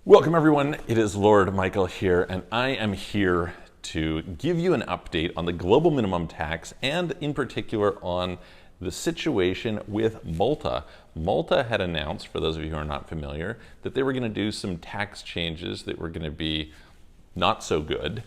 Welcome everyone, it is Lord Michael here, and I am here to give you an update on the global minimum tax and in particular on the situation with Malta. Malta had announced, for those of you who are not familiar, that they were going to do some tax changes that were going to be not so good,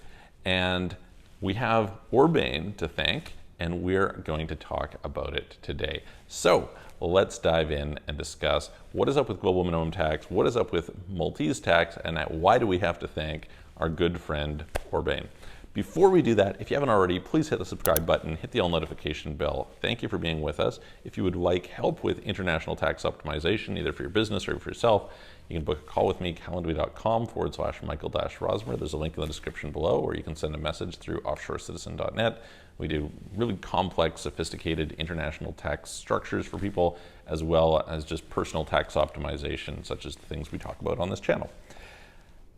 and we have Orban to thank, and we're going to talk about it today. So let's dive in and discuss what is up with global minimum tax, what is up with Maltese tax, and why do we have to thank our good friend Orban. Before we do that, if you haven't already, please hit the subscribe button, hit the all notification bell. Thank you for being with us. If you would like help with international tax optimization, either for your business or for yourself, you can book a call with me, calendly.com/Michael-Rosmer. There's a link in the description below, or you can send a message through offshorecitizen.net. We do really complex, sophisticated international tax structures for people, as well as just personal tax optimization, such as the things we talk about on this channel.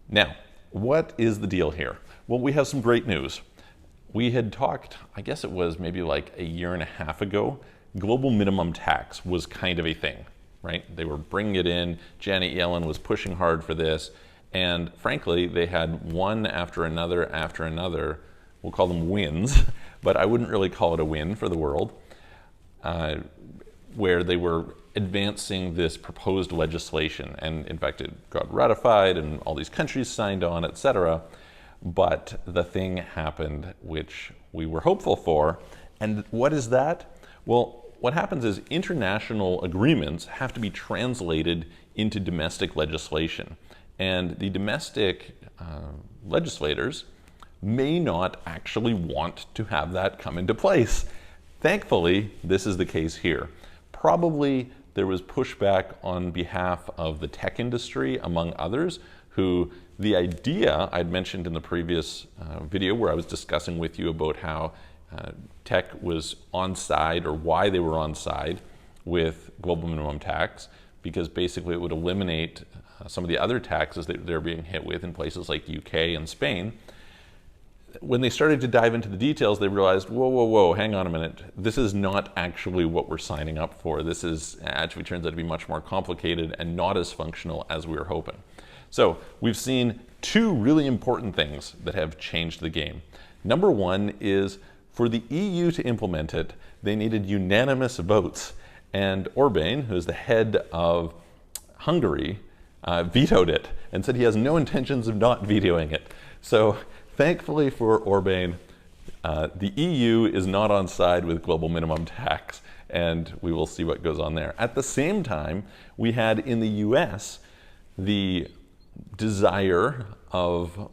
Now, what is the deal here? Well, we have some great news. We had talked, I guess it was maybe like a year and a half ago, global minimum tax was kind of a thing, right? They were bringing it in. Janet Yellen was pushing hard for this. And frankly, they had one after another, we'll call them wins, but I wouldn't really call it a win for the world, where they were advancing this proposed legislation. And in fact, it got ratified and all these countries signed on, etc. But the thing happened which we were hopeful for. And what is that? Well, what happens is international agreements have to be translated into domestic legislation. And the domestic legislators may not actually want to have that come into place. Thankfully, this is the case here. Probably there was pushback on behalf of the tech industry, among others, who the idea I'd mentioned in the previous video where I was discussing with you about how tech was on side, or why they were on side with global minimum tax, because basically it would eliminate some of the other taxes that they're being hit with in places like UK and Spain. When they started to dive into the details, they realized, whoa, hang on a minute. This is not actually what we're signing up for. This is actually turns out to be much more complicated and not as functional as we were hoping. So we've seen two really important things that have changed the game. Number one is for the EU to implement it, they needed unanimous votes. And Orban, who is the head of Hungary, vetoed it and said he has no intentions of not vetoing it. So thankfully for Orban, the EU is not on side with global minimum tax, and we will see what goes on there. At the same time, we had in the US the desire of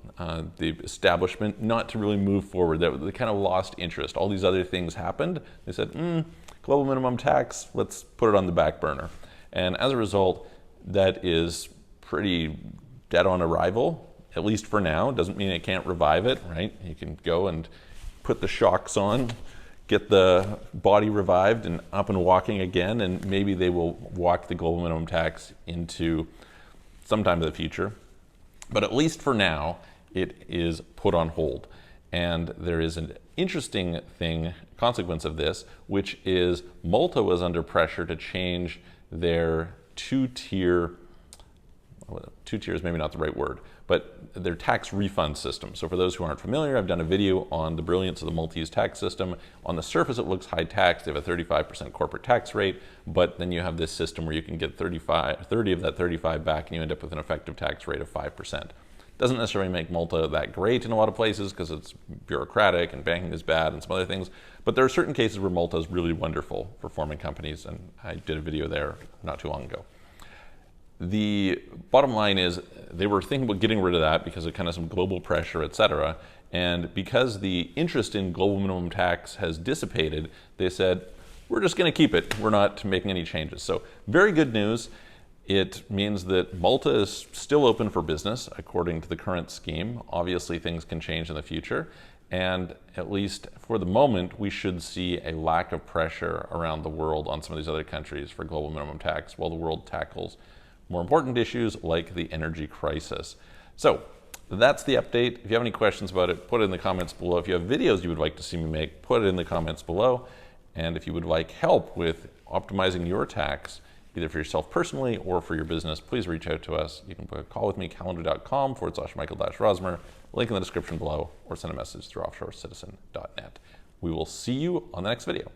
the establishment not to really move forward. They kind of lost interest. All these other things happened. They said, global minimum tax, let's put it on the back burner. And as a result, that is pretty dead on arrival. At least for now. Doesn't mean it can't revive it, right? You can go and put the shocks on, get the body revived and up and walking again, and maybe they will walk the global minimum tax into sometime in the future. But at least for now, it is put on hold. And there is an interesting consequence of this, which is Malta was under pressure to change their two-tier is maybe not the right word, but their tax refund system. So for those who aren't familiar, I've done a video on the brilliance of the Maltese tax system. On the surface, it looks high tax. They have a 35% corporate tax rate, but then you have this system where you can get 30 of that 35 back, and you end up with an effective tax rate of 5%. Doesn't necessarily make Malta that great in a lot of places because it's bureaucratic and banking is bad and some other things, but there are certain cases where Malta is really wonderful for forming companies, and I did a video there not too long ago. The bottom line is they were thinking about getting rid of that because of kind of some global pressure, etc. And because the interest in global minimum tax has dissipated, they said, we're just going to keep it. We're not making any changes. So very good news. It means that Malta is still open for business according to the current scheme. Obviously, things can change in the future. And at least for the moment, we should see a lack of pressure around the world on some of these other countries for global minimum tax while the world tackles more important issues like the energy crisis. So that's the update. If you have any questions about it, put it in the comments below. If you have videos you would like to see me make, put it in the comments below. And if you would like help with optimizing your tax either for yourself personally or for your business, please reach out to us. You can book a call with me, calendar.com/Michael-Rosmer, link in the description below, or send a message through offshorecitizen.net. We will see you on the next video.